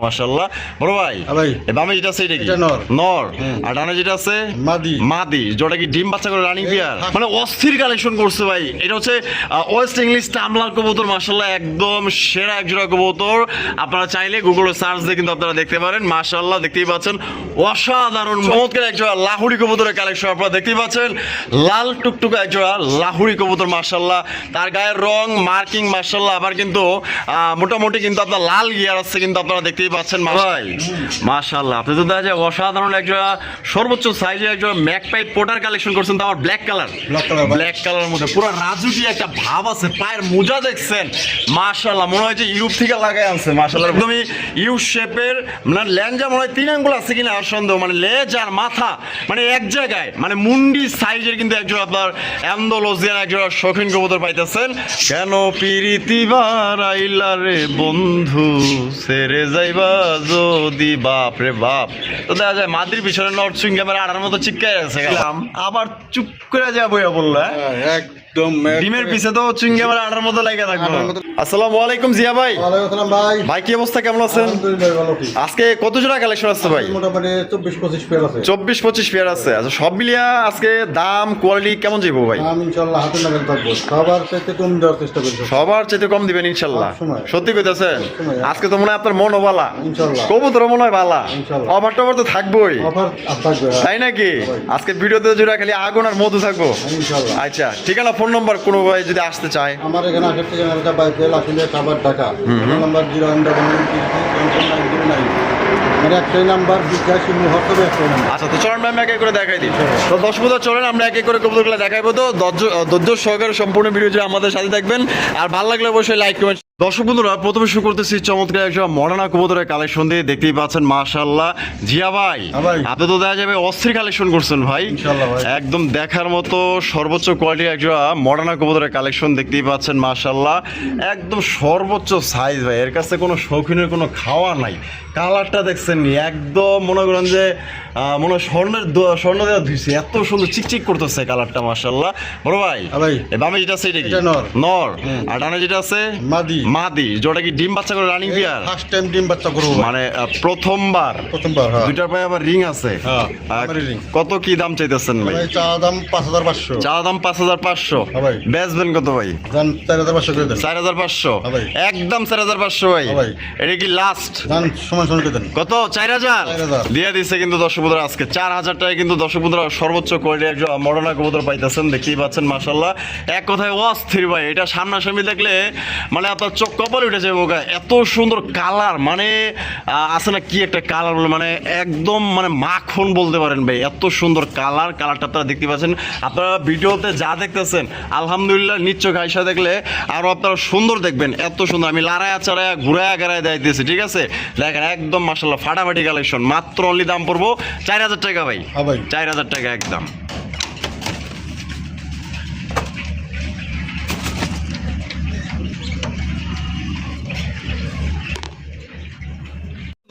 মাশাআল্লাহ বড় ভাই বামে যেটা আছে এটা কি নর আর ডানে যেটা আছে মাদি মাদি যেটা কি ডিম বাচ্চা করে রানিং পেয়ার মানে অস্থির কালেকশন করছে ভাই এটা হচ্ছে ওয়েস্ট ইংলিশ টামলার কবুতর মাশাআল্লাহ একদম সেরা এক জোড়া কবুতর আপনারা চাইলে গুগলে সার্চ দিয়ে কিন্তু আপনারা দেখতে পারেন মাশাআল্লাহ দেখতেই পাচ্ছেন অসাধারণ চমৎকার এক জোড়া লাহুরি কবুতরের কালেকশন আপনারা দেখতেই পাচ্ছেন লাল টুকটুকা এক জোড়া লাহুরি কবুতর মাশাআল্লাহ তার গায়ের রং মার্কিং মাশাআল্লাহ আবার কিন্তু মোটামুটি কিন্তু আপনার লাল গিয়ার আছে কিন্তু আপনারা দেখতেই পাচ্ছেন ভাই মাশাআল্লাহ আপনি তো দেখা যায় অসাধারণ একজোড়া সর্বোচ্চ সাইজের একজোড়া ম্যাকপাই পোটার কালেকশন করছেন তো আমার ব্ল্যাক কালারের মধ্যে পুরো রাজুকি একটা ভাব আছে পায়ের মোজা দেখছেন মাশাআল্লাহ মনে হয় যে ইউরোপ থেকে লাগাই আনছে মাশাআল্লাহ একদমই ইউ শেপের মানে ল্যাঞ্জা মনে হয় 3 আঙ্গুল আছে কিনা আর সন্দেহ মানে লেজ আর মাথা মানে এক জায়গায় মানে মুন্ডি সাইজের কিন্তু একজোড়া আপনার অ্যান্ডালুসিয়ান একজোড়া শৌখিন কবুতর পাইতেছেন কেন প্রীতি বারাইলা রে বন্ধু ছেড়ে যাইবা যদি বাপ রে বাপ তো দেখা যায় মাদির পিছনে নর্থ সুইং ক্যামেরা আড়ার মতো চিপকাই আছে আবার চুপ করে যাবো বললো একদম ডিমের পিছে তো চুইং ক্যামেরা আড়ার মতো লেগে থাকবে আসসালামু আলাইকুম জিয়া ভাই ভাই কি অবস্থা কেমন আছেন আজকে কত জোড়া কালেকশন আছে ভাই মোটামুটি 24-25 পেয়ার আছে 24-25 পেয়ার আছে আচ্ছা সব মিলিয়া আজকে দাম কোয়ালিটি কেমন যাবো ভাই আমি ইনশাআল্লাহ হাতে নাগাল থাকবো সবার চাইতে কম দেওয়ার চেষ্টা করব সবার চাইতে কম দিবেন ইনশাআল্লাহ সত্যি কইতাছেন আজকে তো মনে হয় আপনার মনও ভালো ইনশাআল্লাহ কবুতর মনে হয় ভালো অফার টফার তো থাকবোই অফার থাকবে তাই নাকি আজকে ভিডিওতে জোড়া খালি আগুন আর মধু থাকবো ইনশাআল্লাহ আচ্ছা ঠিকানা ফোন নাম্বার কোনো ভাই যদি আসতে চায় আমার এখানে আসার থেকে একটা বাইকেল আসলে খাবার ঢাকা নাম্বার 0 মানে একটাই নাম্বার বিকাশী মুহূর্তে একটাই নাম্বার আচ্ছা তো চলেন আমি একে করে দেখাই দিই তো দর্শক বন্ধুরা চলেন আমরা একে করে কবুতরগুলো দেখাইবো তো ধৈর্য সহকারে সম্পূর্ণ ভিডিও জুড়ে আমাদের সাথে থাকবেন আর ভালো লাগলে অবশ্যই লাইক কমেন্ট দর্শক বন্ধুরা প্রথমে শুরু করতেছি চমৎকার একটা মডার্না কবুতরের কালেকশন দিয়ে দেখতেই পাচ্ছেন মাশাআল্লাহ জিয়া ভাই আপনি তো দেখা যাবে অস্থির কালেকশন করছেন ভাই একদম দেখার মতো সর্বোচ্চ কোয়ালিটির একটা মডার্না কবুতরের কালেকশন দেখতেই পাচ্ছেন মাশাআল্লাহ একদম সর্বোচ্চ সাইজ ভাই এর কাছে কোনো শৌখিনের কোনো খাওয়া নাই কালারটা দেখছেন একদম মনে করেন যে মনে হয় স্বর্ণ দেওয়া ধুইছে এত সুন্দর চিকচিক করতেছে কালারটা মাশাআল্লাহ বড় ভাই বামে যেটা আছে এটা কি নর আর ডানে যেটা আছে মাদি যেটা কি ডিম বাচ্চা করে রানিং পেয়ার ফার্স্ট টাইম ডিম বাচ্চা করব মানে প্রথমবার দুইটার পায়ে আবার রিং আছে কত কি দাম চাইতেছেন ভাই চা দাম 5500 চা দাম 5500 বেচবেন কত ভাই জান 4500 করে দেন 4500 একদম 4500 ভাই এটা কি লাস্ট জান সমান করে দেন কত 4000 দিয়ে দিছে কিন্তু দর্শক বন্ধুরা আজকে 4000 টাকায় কিন্তু দর্শক বন্ধুরা সর্বোচ্চ কোয়ালিটির একটা মডার্না কবুতর পাইতেছেন দেখতেই পাচ্ছেন মাশাআল্লাহ এক কথায় অস্থির ভাই এটা সামনাসামনি দেখলে মানে আপনার চোখ কপালে উঠে যাবে ওগা এত সুন্দর কালার মানে আছে না কি একটা কালার বলে মানে একদম মানে মাখন বলতে পারেন ভাই এত সুন্দর কালারটা আপনারা দেখতে পাচ্ছেন আপনারা ভিডিওতে যা দেখতেছেন আলহামদুলিল্লাহ নিশ্চয় গাইসা দেখলে আরো আপনারা সুন্দর দেখবেন এত সুন্দর আমি লাড়ায়া চাড়ায়া ঘুরায়া গাড়ায় দিয়েছি ঠিক আছে দেখেন একদম মাশাআল্লাহ ফাটাফাটি কালেকশন মাত্র অনলি দাম পড়বো 4000 টাকা ভাই 4000 টাকা একদম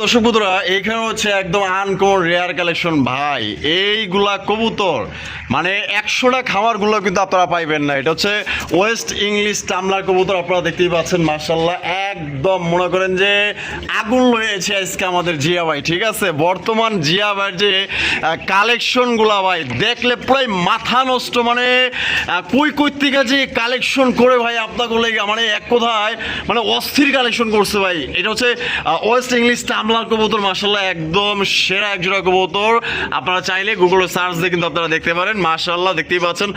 দর্শক বন্ধুরা এইখানে হচ্ছে একদম আনকমন রেয়ার কালেকশন ভাই এইগুলা কবুতর মানে 100টা খামারগুলো কিন্তু আপনারা পাইবেন না এটা হচ্ছে ওয়েস্ট ইংলিশ টামলার কবুতর আপনারা দেখতেই পাচ্ছেন মাশাআল্লাহ একদম মনে করেন যে আগুন রয়েছে আজকে আমাদের জিয়া ভাই ঠিক আছে বর্তমান জিয়া ভাইয়ের যে কালেকশনগুলা ভাই দেখলে প্রায় মাথা নষ্ট মানে কই থেকে যে কালেকশন করে ভাই আপনাগুলো মানে এক কথায় মানে অস্থির কালেকশন করছে ভাই এটা হচ্ছে ওয়েস্ট ইংলিশ টামলার কবুতর মাশাআল্লাহ একদম সেরা এক জোড়া কবুতর আপনারা চাইলে গুগলে সার্চ দিয়ে কিন্তু আপনারা দেখতে পারেন মাশাআল্লাহ দেখতেই পাচ্ছেন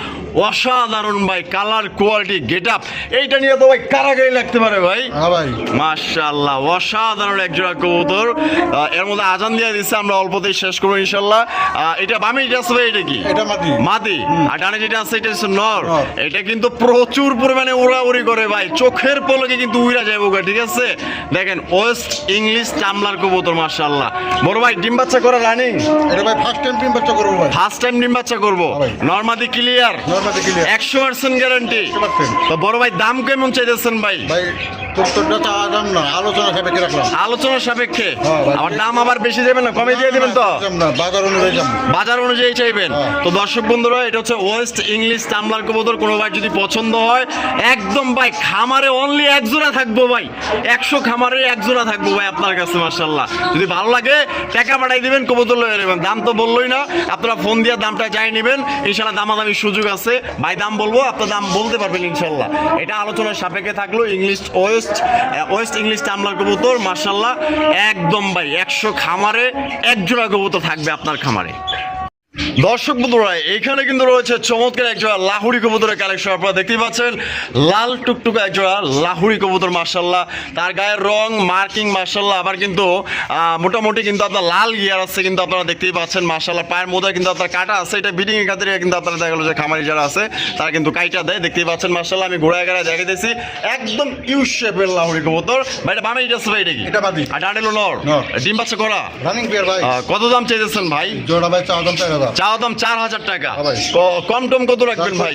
অসাধারণ ভাই কালার কোয়ালিটি গেটআপ এইটা নিয়ে তো ভাই কারাগারি লাগতে পারে ভাই মাশাআল্লাহ অসাধারণ এক জোড়া কবুতর এর মধ্যে আজান দিয়ে দিচ্ছে আমরা অল্পতেই শেষ করবো ইনশাআল্লাহ এটা বামে যেটা আছে এটা কি এটা মাদি আর ডানে যেটা আছে এটা হচ্ছে নর এটা কিন্তু প্রচুর পরিমাণে উড়াউড়ি করে ভাই চোখের পলকে কিন্তু উড়া যাবে ঠিক আছে দেখেন ওয়েস্ট ইংলিশ টামলার কবুতর মাশাআল্লাহ বড় ভাই ডিম বাচ্চা করা রানিং এটা ভাই ফার্স্ট টাইম ডিম বাচ্চা করব ভাই ফার্স্ট টাইম ডিম বাচ্চা করব নরমাদি ক্লিয়ার 100% গ্যারান্টি তো বড় ভাই দাম কেমন চাইতেছেন ভাই কবুতরটা চা দাম না আলোচনা সাপেক্ষে রাখলাম আলোচনা সাপেক্ষে আমার দাম আবার বেশি দেবেন না কমে দিয়ে দিবেন তো বাজার অনুযায়ী চাইবেন তো দর্শক বন্ধুরা এটা হচ্ছে ওয়েস্ট ইংলিশ টামলার কবুতর কোনো ভাই যদি পছন্দ হয় একদম ভাই খামারে অনলি এক জোড়া থাকবো ভাই 100 খামারে এক জোড়া থাকবো ভাই আপনার কাছে মাশাআল্লাহ মাশাআল্লাহ। যদি ভালো লাগে টাকা পাঠাই দিবেন, কবুতর লয়ে নেবেন। দাম তো বললোই না, আপনারা ফোন দিয়ে দামটা চাই নেবেন, ইনশাআল্লাহ দামাদামির সুযোগ আছে। ভাই দাম বলবো, আপনার দাম বলতে পারবেন ইনশাআল্লাহ। এটা আলোচনার সাপেক্ষে থাকলো। ইংলিশ ওয়েস্ট ইংলিশ টামলার কবুতর মাশাআল্লাহ একদম ভাই 100 খামারে এক জোড়া কবুতর থাকবে আপনার খামারে। দর্শক বন্ধুরা, এখানে কিন্তু রয়েছে চমৎকার একজোড়া লাহুরি কবুতরের কালেকশন। আপনারা দেখতেই পাচ্ছেন লাল টুকটুকা একজোড়া লাহুরি কবুতর মাশাআল্লাহ। তার গায়ের রং মার্কিং মাশাআল্লাহ, আবার কিন্তু মোটামুটি কিন্তু আপনার লাল গিয়ার আছে, কিন্তু আপনারা দেখতেই পাচ্ছেন মাশাআল্লাহ। পায়ের মধ্যে কিন্তু আপনার কাটা আছে, এটা বিডিং এর খাতিরে কিন্তু আপনারা দেখা গেল যে খামারি যারা আছে তারা কিন্তু কাইটা দেয়, দেখতেই পাচ্ছেন মাশাআল্লাহ। আমি ঘোড়ায় গাড়ায় দেখে দিয়েছি একদম ইউ শেপের লাহুরি কবুতর। ভাই এটা বামে এটা আছে ভাই, এটা কি? এটা বাদি। আর ডাডেলো নর, ডিম বাচ্চা করা, রানিং পেয়ার ভাই। কত দাম চাইতেছেন ভাই? জোড়া ভাই চাওয়া দাম 4000। চাওয়া দাম 4000 টাকা। ভাই। কম টম কত রাখবেন ভাই?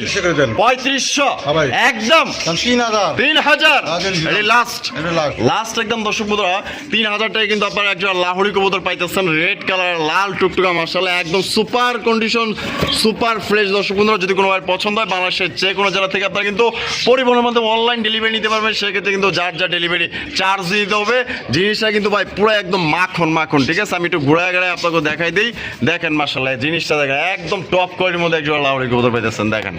3500 ভাই। একদম 3000। 3000 এটা লাস্ট এটা লাস্ট। লাস্ট একদম দর্শক বন্ধুরা 3000 টাকায় কিন্তু আপনারা একজন লাহোরি কবুতর পাইতেছেন, রেড কালার লাল টুকটুকা মাশাআল্লাহ একদম সুপার কন্ডিশন, সুপার ফ্রেশ। দর্শক বন্ধুরা যদি কোনো ভাই পছন্দ হয় বাংলাদেশের যে কোনো জেলা থেকে আপনারা কিন্তু পরিবহনের মাধ্যমে অনলাইন ডেলিভারি নিতে পারবেন। সেক্ষেত্রে কিন্তু যার যা ডেলিভারি চার্জ দিতে হবে। জিনিসটা কিন্তু ভাই পুরো একদম মাখন মাখন, ঠিক আছে? আমি একটু ঘুরায় ঘুরায় আপনাকে দেখাই দিই। দেখেন মাশাআল্লাহ জিনিসটা দেখেন একদম টপ কোয়ালিটির মধ্যে একজন লাহোরি কবুতর পাইতেছেন। দেখেন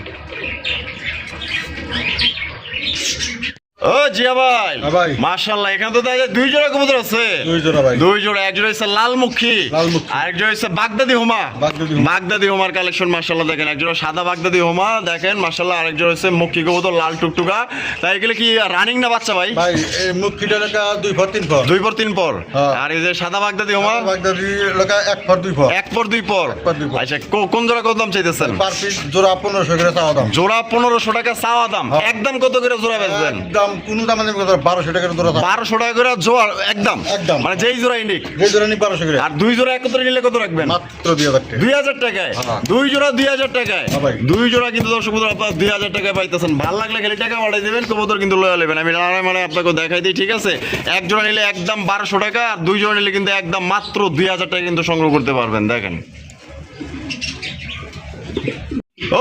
ও জিয়া ভাই, ভাই। মাশাআল্লাহ এখানে তো দেখা যায় 2 জোড়া কবুতর আছে। 2 জোড়া ভাই। 2 জোড়া, এক জোড়া হচ্ছে লালমুখী, লালমুখী। আর এক জোড়া হচ্ছে বাগদাদি হোমা। বাগদাদি হোমা। বাগদাদি হোমার কালেকশন মাশাআল্লাহ দেখেন, এক জোড়া সাদা বাগদাদি হোমা দেখেন মাশাআল্লাহ, আরেক জোড়া হচ্ছে মুখী কবুতর লাল টুকটুকা। তাই এগুলো কি রানিং না বাচ্চা ভাই? ভাই এই মুখিটা লেখা 2 পর 3 পর। 2 পর 3 পর। হ্যাঁ। আর এই যে সাদা বাগদাদি হোমা বাগদাদি লেখা 1 পর 2 পর। 1 পর 2 পর। 1 পর 2 পর। আচ্ছা কোন জোড়া কত দাম চাইতেছেন? পার পিস জোড়া 1500 করে চাওয়া দাম। জোড়া 1500 টাকা চাওয়া দাম। হ্যাঁ। একদম কত করে জোড়া বেচবেন? একদম কোন দাম নেই, 1200 টাকা জোড়া। 1200 টাকা করে জোড়া একদম। একদম। মানে যেই জোড়া ইন্ডিক। যে জোড়া নি 1200 করে। আর 2 জোড়া একত্রে নিলে কত রাখবেন? মাত্র 2000 টাকা। 2000 টাকায়। হ্যাঁ। 2 জোড়া 2000 টাকায়। হ্যাঁ ভাই। 2 জোড়া কিন্তু দর্শক বন্ধুরা আপনারা 2000 টাকায় পাইতেছেন। ভালো লাগলে খালি টাকা পাঠিয়ে দিবেন, কবুতর কিন্তু লয়ে নেবেন। আমি মানে আপনাকে দেখাই দিই, ঠিক আছে? এক জোড়া নিলে একদম 1200 টাকা, আর 2 জোড়া নিলে কিন্তু একদম মাত্র 2000 টাকা কিন্তু সংগ্রহ করতে পারবেন। দেখেন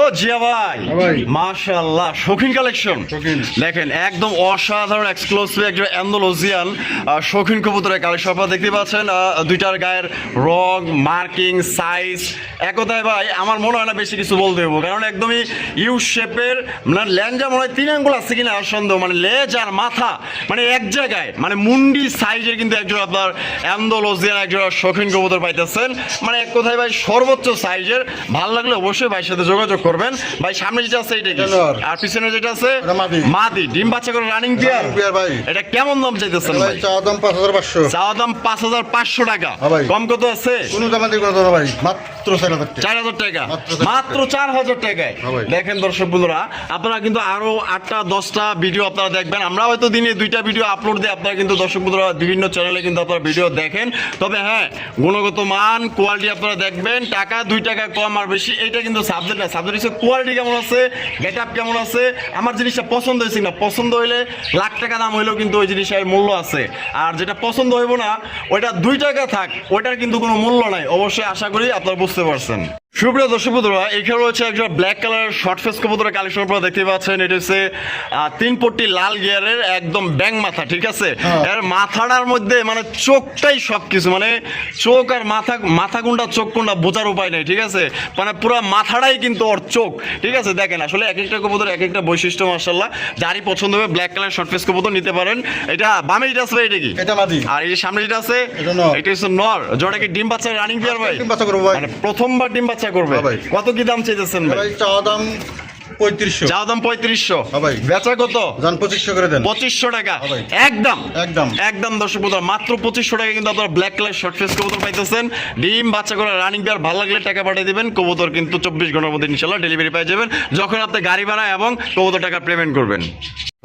ও জিয়া ভাই, ভাই। মাশাআল্লাহ শৌখিন কালেকশন। শৌখিন। দেখেন একদম অসাধারণ এক্সক্লুসিভ একজন অ্যান্ডালুসিয়ান শৌখিন কবুতরের কালেকশন আপনারা দেখতে পাচ্ছেন। দুইটার গায়ের রং মার্কিং সাইজ এক কথায় ভাই আমার মনে হয় না বেশি কিছু বলতে হবো, কারণ একদমই ইউ শেপের, মানে ল্যাঞ্জা মনে হয় 3 আঙ্গুল আছে কিনা আর সন্দেহ, মানে লেজ আর মাথা মানে এক জায়গায়, মানে মুন্ডি সাইজের কিন্তু একজন আপনার অ্যান্ডালুসিয়ান একজন শৌখিন কবুতর পাইতেছেন। মানে এক কথায় ভাই সর্বোচ্চ সাইজের। ভালো লাগলে অবশ্যই ভাইয়ের সাথে যোগাযোগ করবেন। ভাই সামনে যেটা আছে এটা কি? আর পিছনে যেটা আছে মাদি, ডিম বাচ্চা করে রানিং পেয়ার। ভাই এটা কেমন দাম চাইতেছেন ভাই? চাওয়া দাম 5500। চাওয়া দাম 5500 টাকা। ভাই। কম কত আছে? কোন দামে দিব না ভাই, মাত্র 4000 টাকা। 4000 টাকা, মাত্র মাত্র 4000 টাকায়। ভাই। দেখেন দর্শক বন্ধুরা, আপনারা কিন্তু আরো 8টা 10টা ভিডিও আপনারা দেখবেন। আমরা হয়তো দিনে 2টা ভিডিও আপলোড দিই, আপনারা কিন্তু দর্শক বন্ধুরা বিভিন্ন চ্যানেলে কিন্তু আপনারা ভিডিও দেখেন। তবে হ্যাঁ, গুণগত মান কোয়ালিটি আপনারা দেখবেন। টাকা 2 টাকা কম আর বেশি এটা কিন্তু সাবজেক্ট না, সাবজেক্ট হচ্ছে কোয়ালিটি কেমন আছে, গেট আপ কেমন আছে, আমার জিনিসটা পছন্দ হয়েছে না। পছন্দ হইলে লাখ টাকা দাম হইলেও কিন্তু ওই জিনিসের মূল্য আছে, আর যেটা পছন্দ হইব না ওইটা 2 টাকা থাক, ওইটার কিন্তু কোনো মূল্য নাই। অবশ্যই আশা করি আপনারা বুঝতে পারছেন। সুপ্রিয় দর্শক বন্ধুরা, এখানে রয়েছে একজন ব্ল্যাক কালার শর্ট ফেস কবুতরের কালেকশন আপনারা দেখতে পাচ্ছেন। এটা হচ্ছে 3 পট্টি লাল গিয়ারের একদম ব্যাং মাথা, ঠিক আছে? এর মাথাটার মধ্যে মানে চোখটাই সবকিছু, মানে চোখ আর মাথা কোনটা চোখ কোনটা বোঝার উপায় নেই, ঠিক আছে? মানে পুরো মাথাটাই কিন্তু ওর চোখ, ঠিক আছে? দেখেন আসলে এক একটা কবুতর এক একটা বৈশিষ্ট্য মাশাআল্লাহ। যারই পছন্দ হবে ব্ল্যাক কালার শর্ট ফেস কবুতর নিতে পারেন। এটা বামে যেটা আছে এটা কি? এটা মাদি। আর এই যে সামনে যেটা আছে এটা নর। এটা হচ্ছে নর। জোড়া কি ডিম বাচ্চা রানিং পেয়ার ভাই? ডিম বাচ্চা করব ভাই। মানে প্রথমবার ডিম বাচ্চা করবে। হ্যাঁ ভাই। কত কি দাম চাইতেছেন ভাই? ভাই চাওয়া দাম 3500। চাওয়া দাম 3500। হ্যাঁ ভাই। বেচা কত? জান 2500 করে দেন। 2500 টাকা। হ্যাঁ ভাই। একদম একদম। একদম দর্শক বন্ধুরা, মাত্র 2500 টাকা কিন্তু আপনারা ব্ল্যাক কালার শর্ট ফেস কবুতর পাইতেছেন। ডিম বাচ্চা করে রানিং পেয়ার। ভালো লাগলে টাকা পাঠিয়ে দিবেন, কবুতর কিন্তু 24 ঘন্টার মধ্যে ইনশাআল্লাহ ডেলিভারি পেয়ে যাবেন, যখন আপনি গাড়ি ভাড়া এবং কবুতর টাকা পেমেন্ট করবেন।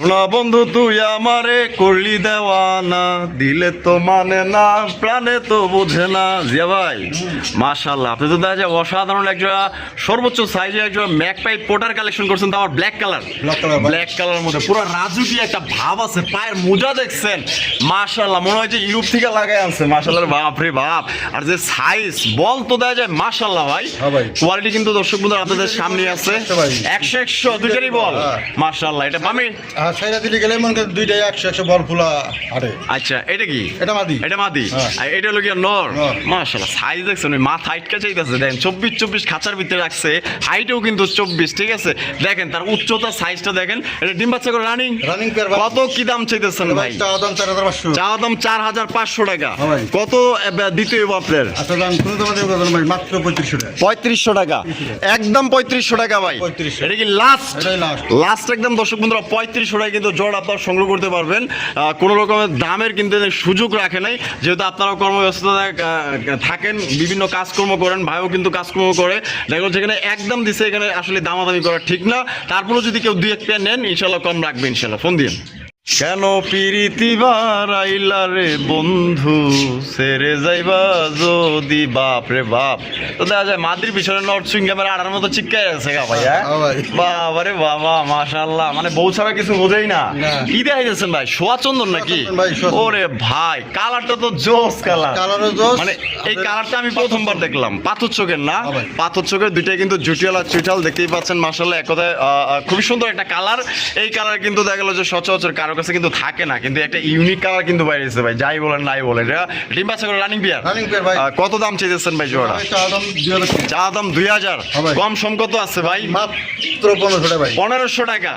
না বন্ধু তুই আমারে করলি দেওয়ানা, দিলে তো মানে না, প্রাণে তো বোঝে না। জিয়া ভাই মাশাআল্লাহ, আপনি তো দেখা যায় অসাধারণ একজন সর্বোচ্চ সাইজের একজন ম্যাকপাই পোটার কালেকশন করছেন, তো আমার ব্ল্যাক কালার। ব্ল্যাক কালারের মধ্যে পুরো রাজুকি একটা ভাব আছে। পায়ের মোজা দেখছেন মাশাআল্লাহ, মনে হয় যে ইউরোপ থেকে লাগাই আনছে মাশাআল্লাহ। বাপ রে বাপ, আর যে সাইজ বল তো দেখা যায় মাশাআল্লাহ ভাই। কোয়ালিটি কিন্তু দর্শক বন্ধুরা আপনাদের সামনে আছে। 100 দুইটারই বল মাশাআল্লাহ। এটা বামে আর সাইরা দিলে গেলে মনে করেন দুইটাই 100 বল ফুলা আরে। আচ্ছা এটা কি? এটা মাদি। এটা মাদি। আর এটা হলো কি নর? মাশাআল্লাহ সাইজ দেখছেন, মাথা হাইটটা চাইতেছে দেখেন 24 খাঁচার ভিতরে রাখছে, হাইটও কিন্তু 24, ঠিক আছে। দেখেন তার উচ্চতা, সাইজটা দেখেন। এটা ডিম বাচ্চা করে রানিং পেয়ার। কত কি দাম চাইতেছেন ভাই? চাওয়া দাম 4500। চাওয়া দাম 4500 টাকা। কত দিতে হইব আপনার? আচ্ছা দাম শুনে তোমাদের কথা ভাই, মাত্র 3500 টাকা। 3500 টাকা, একদম 3500 টাকা ভাই। 3500। এটা কি লাস্ট? এটাই লাস্ট। লাস্ট একদম দর্শক বন্ধুরা 3500 টাকা কিন্তু জোড়া আপনারা সংগ্রহ করতে পারবেন। কোনো রকমের দামের কিন্তু সুযোগ রাখে নাই, যেহেতু আপনারা কর্মব্যস্ততায় থাকেন, বিভিন্ন কাজকর্ম করেন, ভাইও কিন্তু কাজকর্ম করে। দেখো যেখানে একদম দিছে, এখানে আসলে দামাদামি করা ঠিক না। তারপরেও যদি কেউ 2-1 পেয়ার নেন ইনশাল্লাহ কম রাখবে ইনশাল্লাহ, ফোন দিন। কেন পিরিতি বারাইলা রে বন্ধু, সেরে যাইবা যদি বাপ রে বাপ। তো দেখা যায় মাদির পিছনে নর্থ সুইংগামের আড়ার মতো চিৎকার আছে গা ভাই। বাবা রে বাবা মাশাআল্লাহ, মানে বউ ছাড়া কিছু বোঝেই না। কি দেখা যাচ্ছেন ভাই, সোয়া চন্দন নাকি? ওরে ভাই কালারটা তো জোস কালার, মানে এই কালারটা আমি প্রথমবার দেখলাম। পাথর চোখের না, পাথর চোখের দুইটাই কিন্তু জুটিয়ালা চুইটাল দেখতেই পাচ্ছেন মাশাআল্লাহ। এক কথায় খুবই সুন্দর একটা কালার। এই কালার কিন্তু দেখা গেল যে সচরাচর কারো কাছে কিন্তু থাকে না, কিন্তু একটা ইউনিক কালার কিন্তু বাইরেছে ভাই, যাই বলেন নাই বলেন। এটা ডিম বাচ্চা করে রানিং পেয়ার। ভাই কত দাম চাইতেছেন ভাই জোড়া? চা দাম 2000। কম সম কত আছে ভাই? মাত্র 1500 টাকা ভাই। 1500 টাকা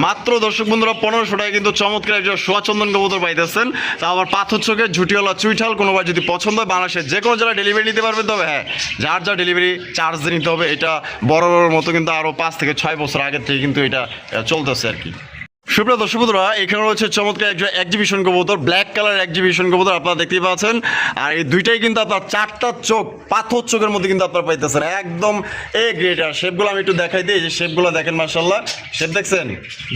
মাত্র। দর্শক বন্ধুরা 1500 টাকা কিন্তু চমৎকার একজন সোয়া চন্দন কবুতর পাইতেছেন। তা আবার পাথর চোখে ঝুটিওয়ালা চুইঠাল। কোনো ভাই যদি পছন্দ হয় বাংলাদেশের যে কোনো জেলায় ডেলিভারি নিতে পারবেন। তবে হ্যাঁ, যার যা ডেলিভারি চার্জ নিতে হবে। এটা বড় মতো কিন্তু আরো 5 থেকে 6 বছর আগের থেকে কিন্তু এটা চলতেছে আর কি। সুপ্রিয় দর্শক বন্ধুরা, এখানে রয়েছে চমৎকার একজন এক্সিবিশন কবুতর, ব্ল্যাক কালার এক্সিবিশন কবুতর আপনারা দেখতেই পাচ্ছেন। আর এই দুইটাই কিন্তু আপনার 4টা চোখ, পাথর চোখের মধ্যে কিন্তু আপনারা পাইতেছেন, একদম এ গ্রেড। আর শেপগুলো আমি একটু দেখাই দিই, যে শেপগুলো দেখেন মাশাআল্লাহ। শেপ দেখছেন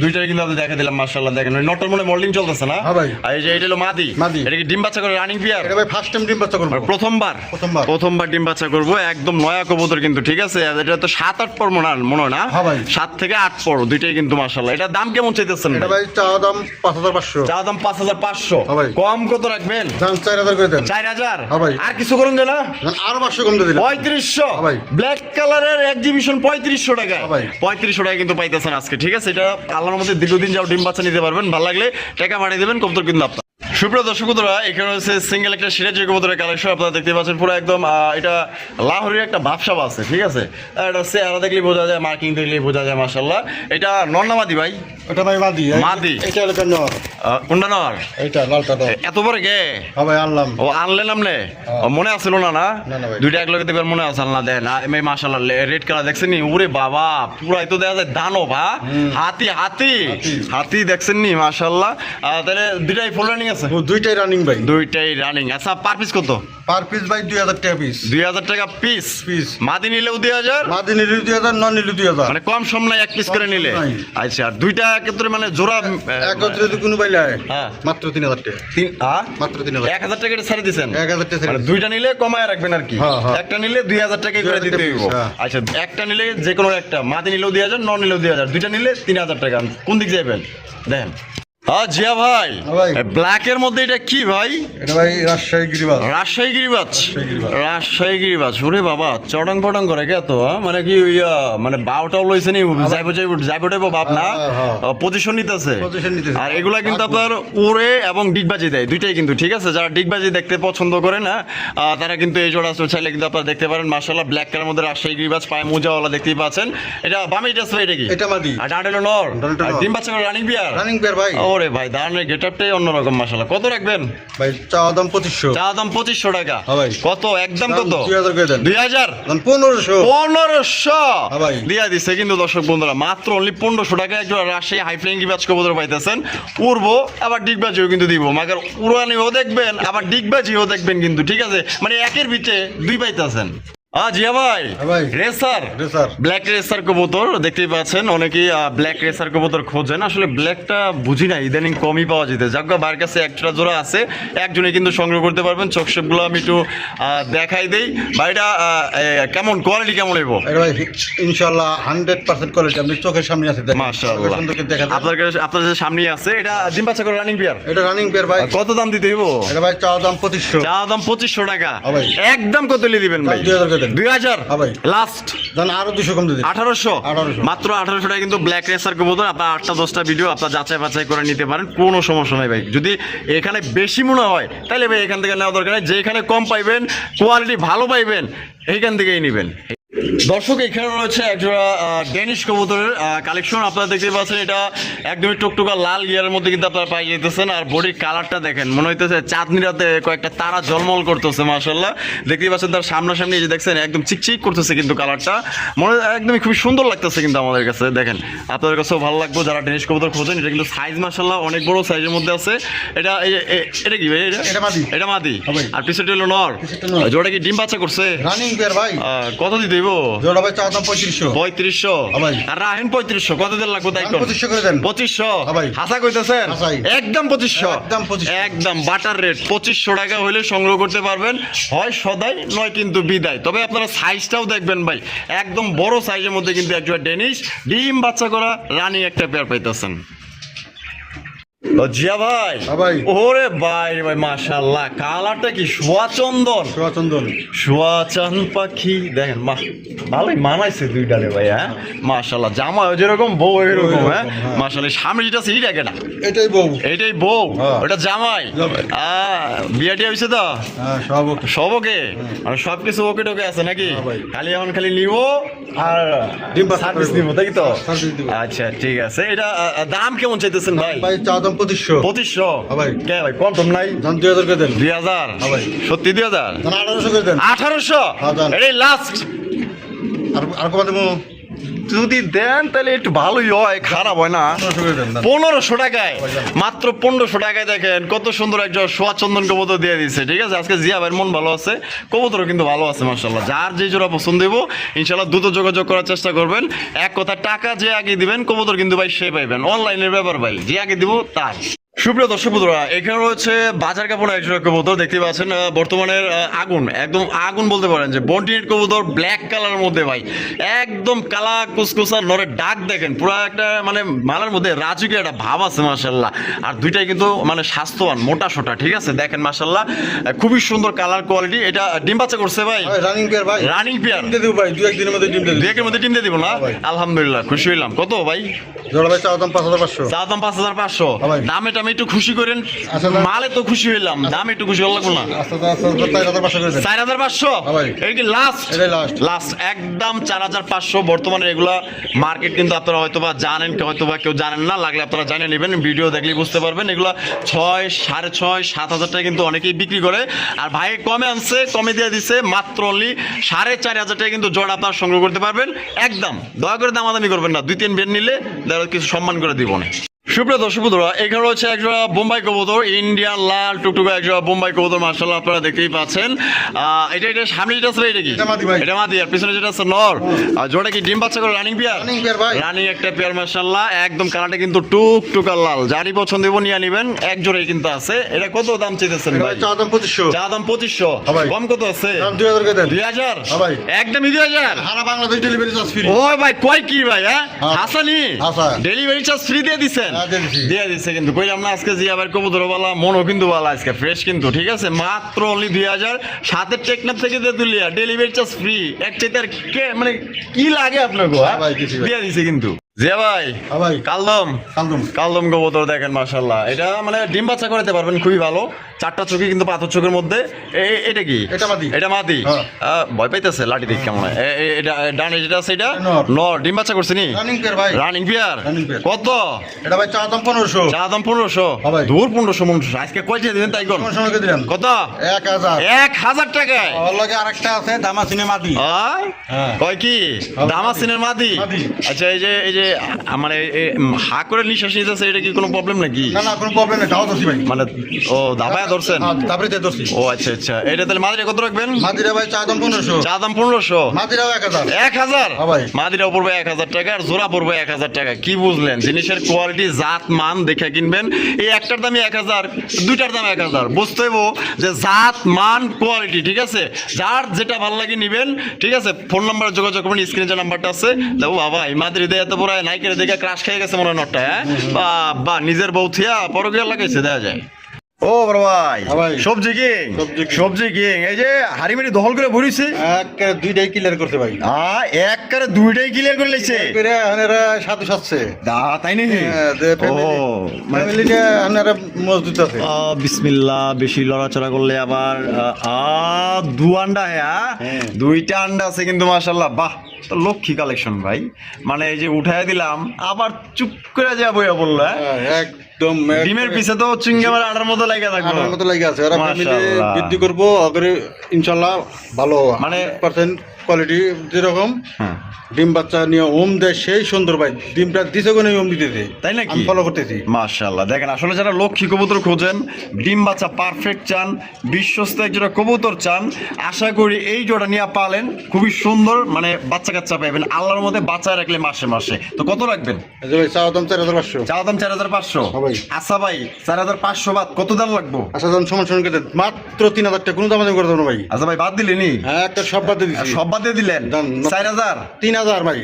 দুইটাই কিন্তু আপনি দেখাই দিলাম মাশাআল্লাহ। দেখেন ওই নটর মনে মোল্ডিং চলতেছে না? আর এই যে এটা হলো মাদি। এটা কি ডিম বাচ্চা করে রানিং পেয়ার? এটা ভাই ফার্স্ট টাইম ডিম বাচ্চা করব। প্রথমবার ডিম বাচ্চা করব, একদম নয়া কবুতর কিন্তু, ঠিক আছে। এটা তো 7-8 পর মনে হয় না? 7 থেকে 8 পর দুইটাই কিন্তু মাশাআল্লাহ। এটা দাম কেমন চাইতেছেন? এটা ভাই চাওয়া দাম 5500। চাওয়া দাম 5500। কম কত রাখবেন? দাম 4000 করে দেন। 4000। আর কিছু করুন যে না? আর 500 কম দিয়ে দিলাম। 3500। ব্ল্যাক কালারের এক্সিবিশন 3500 টাকা। 3500 টাকা কিন্তু পাইতেছেন আজকে, ঠিক আছে। এটা আল্লাহর মধ্যে দীর্ঘদিন যাও ডিম বাচ্চা নিতে পারবেন। ভালো লাগলে টাকা পাঠিয়ে দেবেন, কবুতর কিন্তু আপনার। সুপ্রিয় দর্শক বন্ধুরা, এখানে হচ্ছে সিঙ্গেল একটা সিরাজি কবুতরের কালেকশন আপনারা দেখতে পাচ্ছেন। পুরো একদম এটা লাহোরের একটা ভাবসাব আছে, ঠিক আছে। এটা চেহারা দেখলেই বোঝা যায়, মার্কিং দেখলেই বোঝা যায় মাশাআল্লাহ। এটা নর না মাদি ভাই? এটা ভাই মাদি। মাদি। এটা হলো নর। কোনটা নর? এটা লালটা নর। এত বড় গে? হ্যাঁ ভাই আনলাম। ও আনলেন আপনি? মনে আছিল না? না দুইটা একলগে দেখবেন মনে আছে না? দেন মাশাআল্লাহ রেড কালার দেখছেন নি? ওরে বাবা পুরাই তো দেখা যায় দানব। হাতি হাতি হাতি দেখছেন নি মাশাআল্লাহ। তাহলে দুইটাই ফুল রানিং আছে? দুইটাই রানিং ভাই। দুইটাই রানিং। আচ্ছা পার পিস কত? পার পিস ভাই 2000 টাকা পিস। 2000 টাকা পিস। মাদি নিলেও 2000? মাদি নিলে 2000, নন নিলে 2000। মানে কম সম নাই, এক পিস করে নিলে। আচ্ছা আর দুইটা একত্রে মানে জোড়া একত্রে যদি কোনো পাইলে মাত্র 3000 টাকা। মাত্র 3000। 1000 টাকা এটা ছাড়ে দিবেন? 1000 টাকা। মানে দুইটা নিলে কমায় রাখবেন আর কি। একটা নিলে 2000 টাকা করে দিতে হইব। আচ্ছা একটা নিলে যে কোনো একটা, মাদি নিলেও 2000, নন নিলেও 2000, দুইটা নিলে 3000 টাকা। কোন দিক যাবেন দেখেন। জিয়া ভাই, ব্ল্যাকের মধ্যে এটা কি ভাই? এটা ভাই রাজশাহী গিরিবাজ। রাজশাহী গিরিবাজ। রাজশাহী গিরিবাজ। ওরে বাবা চটং পটং করে কে তো, মানে কি মানে বাউটাও লইছে নি, যাইবো বাপ না, পজিশন নিতেছে। আর এগুলা কিন্তু আপনার উড়ে এবং ডিগবাজি দেয়, দুইটাই কিন্তু, ঠিক আছে। যারা ডিগবাজি দেখতে পছন্দ করে না তারা কিন্তু এই জোড়া চাইলে কিন্তু আপনারা দেখতে পারেন মাশাআল্লাহ। ব্ল্যাক কালারের মধ্যে রাজশাহী গিরিবাজ, পায়ে মোজাওয়ালা দেখতেই পাচ্ছেন। এটা বামে এটা আছে, এটা কি? এটা মাদি। আর ডাঁডেলো নর। ডিম বাচ্চা করে রানিং বিয়ার। রানিং বিয়ার ভাই। ওরে ভাই দাঁড়ানোর গেটআপটাই অন্যরকম মাশাআল্লাহ। কত রাখবেন ভাই? চাওয়া দাম 2500। চাওয়া দাম 2500 টাকা। কত একদম কত? 2000 করে দেন। 2000? 1500। 1500 দিয়া দিছে কিন্তু দর্শক বন্ধুরা, মাত্র অনলি 1500 টাকা একজন রাজশাহী হাই ফ্লাইং গিরিবাজ কবুতর পাইতেছেন। উড়বো আবার ডিগবাজিও কিন্তু দিব, মাগার উড়ানিও দেখবেন আবার ডিগবাজিও দেখবেন কিন্তু, ঠিক আছে। মানে একের ভিতরে দুই পাইতেছেন। জিয়া ভাই, রেসার ব্ল্যাক রেসার কবুতর দেখতেই পাচ্ছেন। অনেকেই ব্ল্যাক রেসার কবুতর খোঁজেন, আসলে ব্ল্যাকটা বুঝি না ইদানিং কমই পাওয়া যেতে। যাক বার কাছে একটা জোড়া আছে, একজনে কিন্তু সংগ্রহ করতে পারবেন। চোখশেপগুলো আমি একটু দেখাই দেই। ভাইটা কেমন কোয়ালিটি কেমন হইব? ইনশাআল্লাহ 100% কোয়ালিটি আপনি চোখের সামনে আছে। মাশাআল্লাহ আপনাদের সামনেই আছে। এটা ডিম বাচ্চা করে রানিং পেয়ার? এটা রানিং পেয়ার ভাই। কত দাম দিতে হইব? এটা ভাই চাওয়া দাম 2500। চাওয়া দাম 2500 টাকা। একদম কত দিবেন ভাই? দেন 2000 ভাই লাস্ট দেন আরো 200 কম দিয়ে দিন 1800 মাত্র 1800 টাকা কিন্তু ব্ল্যাক রেসার কবুতর। আপনার 8টা 10টা ভিডিও আপনার যাচাই বাছাই করে নিতে পারেন, কোনো সমস্যা নাই ভাই। যদি এখানে বেশি মনে হয় তাহলে ভাই এখান থেকে নেওয়া দরকার নেই, যেখানে কম পাইবেন কোয়ালিটি ভালো পাইবেন এইখান থেকেই নেবেন। দর্শক এখানে রয়েছে একজোড়া ডেনিশ কবুতরের কালেকশন, আপনারা দেখতে পাচ্ছেন এটা একদমই টুকটুকা লাল গিয়ারের মধ্যে কিন্তু আপনারা পাই যেতেছেন। আর বডির কালারটা দেখেন, মনে হইতেছে চাঁদনি রাতে কয়েকটা তারা ঝলমল করতেছে মাশাআল্লাহ। দেখতেই পাচ্ছেন তার সামনাসামনি যে দেখছেন একদম চিকচিক করতেছে কিন্তু কালারটা, মনে একদমই খুবই সুন্দর লাগতেছে কিন্তু আমাদের কাছে। দেখেন আপনাদের কাছেও ভালো লাগবে যারা ডেনিশ কবুতর খোঁজেন। এটা কিন্তু সাইজ মাশাআল্লাহ অনেক বড় সাইজের মধ্যে আছে। এটা এটা কি ভাই? এটা মাদি আর পিছনে হলো নর। জোড়া কি ডিম বাচ্চা করছে? রানিং পেয়ার ভাই। কত দিতে হইব? জোড়া ভাই চা দাম 3500 ভাই আর রাহেন 3500 কত দিন লাগবে তাই কোন 2500 করে দেন 2500 ভাই হাসা কইতাছেন হাসাই। একদম 2500 একদম বাটার রেট 2500 টাকা হইলে সংগ্রহ করতে পারবেন, হয় সদাই নয় কিন্তু বিদায়। তবে আপনারা সাইজটাও দেখবেন ভাই, একদম বড় সাইজের মধ্যে কিন্তু একটা ডেনিশ ডিম বাচ্চা করা রানী একটা পেয়ার পাইতেছেন। জিয়া ভাই ভাই ওরে ভাই ভাই মাশাআল্লাহ, কালারটা কি সোয়া চন্দন সোয়া চান পাখি। দেখেন মা ভালোই মানাইছে দুই ডালে ভাই। হ্যাঁ মাশাআল্লাহ, জামা যেরকম বউ এরকম। হ্যাঁ মাশাআল্লাহ, সামনে যেটা আছে এইটা কেনা? এটাই বউ ওটা জামাই। বিয়াটি হয়েছে তো সব ওকে, মানে সবকিছু ওকে টোকে আছে নাকি? খালি এখন খালি নিব আর সার্ভিস নিব তাই তো? আচ্ছা ঠিক আছে। এটা দাম কেমন চাইতেছেন ভাই? চা দাম 2500 ভাই কে ভাই কম টম নাই? 2000 করে দেন 2000 সত্যি 2000 1800 করে দেন 1800 এটাই লাস্ট। আর কত দেবো? যদি দেন তাহলে একটু ভালোই হয়, খারাপ হয় না। 1500 টাকায়, মাত্র 1500 টাকায় দেখেন কত সুন্দর একজন সোয়া চন্দন কবুতর দিয়ে দিচ্ছে। ঠিক আছে, আজকে জিয়া ভাইয়ের মন ভালো আছে, কবুতরও কিন্তু ভালো আছে মাশাআল্লাহ। যার যে জোড়া পছন্দ দেবো ইনশাআল্লাহ দ্রুত যোগাযোগ করার চেষ্টা করবেন। এক কথা টাকা যে আগে দিবেন কবুতর কিন্তু ভাই সে পাইবেন, অনলাইনের ব্যাপার ভাই, যে আগে দিব তাই। সুপ্রিয় দর্শক বন্ধুরা, এখানে রয়েছে বাজার কাপড় একজোড়া কবুতর দেখতে পাচ্ছেন, বর্তমানের আগুন, একদম আগুন বলতে পারেন যে বন্টিনেট কবুতর ব্ল্যাক কালারের মধ্যে ভাই, একদম কালা কুসকুসা নরের ডাক দেখেন, পুরো একটা মানে মালার মধ্যে রাজুকি একটা ভাব আছে মাশাআল্লাহ। আর দুইটাই কিন্তু মানে স্বাস্থ্যবান মোটা সোটা। ঠিক আছে দেখেন মাশাআল্লাহ, খুবই সুন্দর কালার কোয়ালিটি। এটা ডিম বাচ্চা করছে ভাই? রানিং পেয়ার ভাই। রানিং পেয়ার দেব ভাই, 2-1 দিনের মধ্যে ডিম দেব। 2-1 মধ্যে ডিম দিয়ে দিব না? আলহামদুলিল্লাহ, খুশি হইলাম। কত ভাই জোড়া ভাই? চা দাম 5500 চা দাম 5500 দামে টামে একটু খুশি করেন, মালে তো খুশি হইলাম, দাম একটু খুশি হলো না? 4500 এই কি লাস্ট? লাস্ট একদম 4500। বর্তমানে এগুলা মার্কেট কিন্তু আপনারা হয়তোবা জানেন, হয়তোবা কেউ জানেন না, লাগলে আপনারা জানিয়ে নেবেন, ভিডিও দেখলেই বুঝতে পারবেন। এগুলা 6, 6.5, 7,000 টাকা কিন্তু অনেকেই বিক্রি করে। আর ভাই কমে আনছে, কমে দিয়ে দিচ্ছে মাত্র অনলি 4,500 টাকা কিন্তু জোড়া আপনারা সংগ্রহ করতে পারবেন। একদম দয়া করে দামাদামি করবেন না, 2-3 বের নিলে কিছু সম্মান করে দিব না। সুপ্রিয় দর্শক বন্ধুরা, এখানে রয়েছে একজোড়া বোম্বাই কবুতর, ইন্ডিয়ান লাল টুকটুকা একজোড়া বোম্বাই কবুতর মাশাআল্লাহ, আপনারা দেখতেই পাচ্ছেন। এটা সামনে যেটা আছে এটা কি? এটা মাদি। আর পিছনে যেটা আছে নর। আর জোড়া কি ডিম বাচ্চা করে? রানিং পেয়ার ভাই, রানিং একটা পেয়ার মাশাআল্লাহ, একদম কালারটা কিন্তু টুকটুকা লাল। যারই পছন্দ দেব নিয়ে নেবেন, এক জোড়াই কিন্তু আছে। এটা কত দাম চাইতেছেন ভাই? চা দাম 2500 চা দাম 2500 কম কত আছে? 2000 করে দেন 2000 ভাই, একদম 2000 সারা বাংলাদেশ ডেলিভারি চার্জ ফ্রি। ওই ভাই কয় কি ভাই? হ্যাঁ হাসানি ডেলিভারি চার্জ ফ্রি দিয়ে দিছেন? দিয়ে দিচ্ছে কিন্তু, কইলাম না আজকে জিয়া ভাইয়ের কবুতর বালা মনও কিন্তু ভালো, আজকে ফ্রেশ কিন্তু। ঠিক আছে, মাত্র অনলি 2000 সাথে টেকনাফ থেকে তেতুলিয়া ডেলিভারি চার্জ ফ্রি। এক চাইতে আর কে মানে কি লাগে আপনাকে? দিয়ে দিছে কিন্তু জিয়া ভাই। কালদম কবুতর দেখেন মাশাআল্লাহ, এটা মানে ডিম বাচ্চা করতে পারবেন, খুবই ভালো। 4টা চোখে কিন্তু পাথর চোখের মধ্যে। এটা কি? এটা মাদি। ভয় পাইতেছে লাঠি দিক কেমন? এটা ডানে যেটা আছে এটা নর, ডিম বাচ্চা করছে নি? রানিং পেয়ার কত? এটা ভাই চা দাম 1500 চা দাম 1500 দূর 1500 আজকে কয়টা দিবেন তাই কোন কত? 1000 টাকায়। ওর লগে আরেকটা আছে দামাসিনের মাদি। কয় কি? দামাসিনের মাদি। আচ্ছা এই যে মানে হা করে নিঃশ্বাস নিতেছে, এটা কি কোনো প্রবলেম নাকি? না কোনো প্রবলেম নেই, দাও দছি ভাই, মানে ও দাবায় ধরছেন? তারপরে দছি। ও আচ্ছা এটা তাহলে মাদিরা কত রাখবেন? মাদিরা ভাই চা দাম 1500 চা দাম 1500 মাদিরাও 1000 ভাই, মাদিরাও পড়বে 1000 টাকা আর জোড়া পড়বে 1000 টাকা। কি বুঝলেন? জিনিসের কোয়ালিটি জাত মান দেখে কিনবেন। এই একটার দামই 1000, দুইটার দাম 1000। বুঝতে হইব যে জাত মান কোয়ালিটি। ঠিক আছে, যার যেটা ভালো লাগে নিবেন। ঠিক আছে, ফোন নাম্বারে যোগাযোগ করবেন, স্ক্রিনে যে নাম্বারটা আছে। দেখো বাবা এই মাদিরি দেয় এত বড় নাইকের দেখে ক্রাশ খেয়ে গেছে মনে হয় নটটা। হ্যাঁ বা নিজের বউ থিয়া পরকিয়া লাগাইছে দেখা যায়। ও বড় ভাই হ্যাঁ ভাই। সবজি কিং সবজি king। সবজি কিং এই যে হাড়ি দখল করে ভরিছে একেবারে দুইটাই ক্লিয়ার করছে ভাই একবারে দুইটাই ক্লিয়ার করে লেছে করে এনারা সাথে সাথছে তাই নাকি ফ্যামিলিটা এনারা মজবুত আছে বিসমিল্লাহ বেশি লড়াচড়া করলে আবার দু আন্ডা হ্যাঁ দুইটা আন্ডা আছে কিন্তু মাশাআল্লাহ বাহ তো লক্ষ্মী কালেকশন ভাই মানে এই যে উঠায় দিলাম আবার চুপ করে যাবো বললো একদম ডিমের পিছে তো চুঙ্গামের আটার মতো লাগে থাকবে আটার মতো লাগে আছে ওরা ফ্যামিলি মাশাআল্লাহ। বৃদ্ধি করবো অগরে ইনশাল্লাহ ভালো মানে 100% কোয়ালিটি যেরকম হ্যাঁ ডিম বাচ্চা নিয়ে ওম দেয় সেই সুন্দর ভাই ডিমটা দিছে কোনে ওম দিতেছে তাই নাকি আমি ফলো করতেছি মাশাআল্লাহ দেখেন আসলে যারা লক্ষ্মী কবুতর খোঁজেন ডিম বাচ্চা পারফেক্ট চান বিশ্বস্ত একজোড়া কবুতর চান আশা করি এই জোড়া নিয়ে পালেন খুবই সুন্দর মানে বাচ্চা কাচ্চা পাবেন আল্লাহর মধ্যে বাচ্চা রাখলে মাসে মাসে তো কত রাখবেন এই যে ভাই চাওয়া দাম 4500 চাওয়া দাম 4500 হ্যাঁ ভাই। আচ্ছা ভাই 4500 বাদ কত দাম লাগবো আচ্ছা দাম সমান সমান করে দেন। মাত্র 3000 টাকা কোনো দাম করে দেবো না ভাই আচ্ছা ভাই বাদ দিলেনি হ্যাঁ একটা সব বাদ দিয়ে দিছি সব বাদ দিয়ে দিলেন দাম 4000 3000 ভাই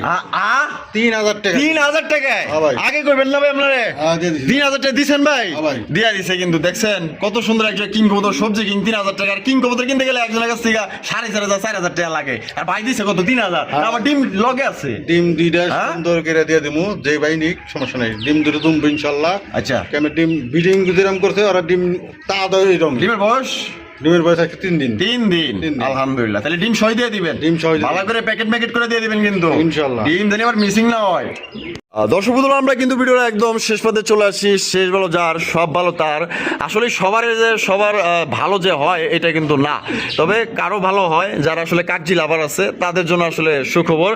3000 টাকা 3000 টাকায় হ্যাঁ ভাই। আগে করবেন না ভাই আপনারে দিয়ে দিছি 3000 টাকা দিছেন ভাই হ্যাঁ ভাই। দিয়া দিছে কিন্তু দেখছেন কত সুন্দর একটা কিং কবুতর সবজি কিং 3000 টাকা আর কিং কবুতর কিনতে গেলে একজনের কাছ থেকে 4500 4000 টাকা লাগে আর ভাই দিছে কত 3000 আবার ডিম লগে আছে ডিম দুইটা হ্যাঁ? সুন্দর করে দিয়ে দিমু যে ভাই নিক সমস্যা নাই ডিম দুটো তুমবো ইনশাল্লাহ আচ্ছা কেমন ডিম বিডিং যেরকম করছে ওরা ডিম তাড়াতাড়ি এরকম ডিমের বয়স ডিমের বয়স আছে 3 দিন 3 দিন দিন। আলহামদুলিল্লাহ তাহলে ডিম সই দিয়ে দিবেন ডিম সই দিয়ে ভালো করে প্যাকেট করে দিয়ে দিবেন কিন্তু ইনশাআল্লাহ। ডিম জানি আবার মিসিং না হয় দর্শক বন্ধুরা আমরা কিন্তু ভিডিওর একদম শেষ পথে চলে আসি শেষ ভালো যার সব ভালো তার আসলে সবার ভালো যে হয় এটা কিন্তু না তবে কারো ভালো হয় যারা আসলে কাকজি লাভার আছে তাদের জন্য আসলে সুখবর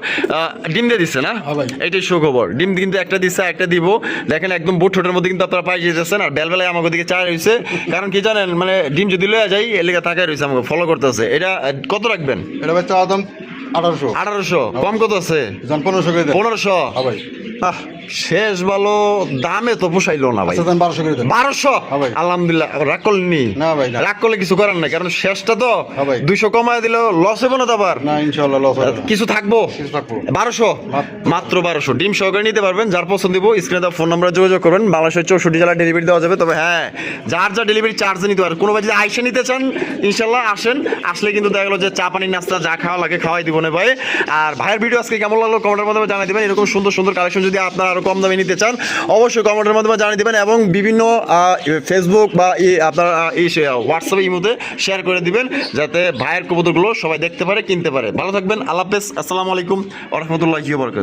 ডিম দিয়ে দিচ্ছে না হ্যাঁ ভাই। এটাই সুখবর ডিম কিন্তু একটা দিচ্ছে একটা দিব দেখেন একদম বুট ঠোঁটের মধ্যে কিন্তু আপনারা পাই যেতেছেন আর বেলবেলায় আমাকে দিকে চায় রয়েছে কারণ কি জানেন মানে ডিম যদি লয়ে যাই এলাকা তাকায় রয়েছে আমাকে ফলো করতেছে এটা কত রাখবেন এটা ভাই চাওয়া দাম 1800 1800 কম কত আছে জান 1500 করে দেন 1500 হ্যাঁ ভাই শেষ ভালো দামে তো পোষাইলো না ভাই আচ্ছা দাম 1200 করে দেন 1200 হ্যাঁ ভাই। আলহামদুলিল্লাহ রাগ করলেনি না ভাই, না। রাগ করলে কিছু করার নাই কারণ শেষটা তো হ্যাঁ ভাই। 200 কমায় দিল লস হবে না তো আবার না ইনশাআল্লাহ লস হবে না কিছু থাকবো কিছু থাকবো। 1200 মাত্র 1200 ডিম সহকারে নিতে পারবেন যার পছন্দ দিব স্ক্রিনে দেওয়া ফোন নাম্বারে যোগাযোগ করবেন বাংলাদেশের 64 জেলা ডেলিভারি দেওয়া যাবে তবে হ্যাঁ যার যা ডেলিভারি চার্জ নিতে পারে কোনো ভাই যদি আইসে নিতে চান ইনশাল্লাহ আসেন আসলে কিন্তু দেখা গেলো যে চা পানি নাস্তা যা খাওয়া লাগে খাওয়াই দিব না ভাই আর ভাইয়ের ভিডিও আজকে কেমন লাগলো কমেন্টের মাধ্যমে জানিয়ে দিবেন এরকম সুন্দর সুন্দর কালেকশন যদি আপনারা আরো কম দামে নিতে চান অবশ্যই কমেন্টের মাধ্যমে জানিয়ে দিবেন এবং বিভিন্ন ফেসবুক বা আপনার হোয়াটসঅ্যাপে ইমোতে শেয়ার করে দিবেন যাতে ভাইয়ের কবুতরগুলো সবাই দেখতে পারে কিনতে পারে ভালো থাকবেন আল্লাহ হাফেজ আসসালামু আলাইকুম ওয়া রাহমাতুল্লাহি ওয়া বারাকাতুহু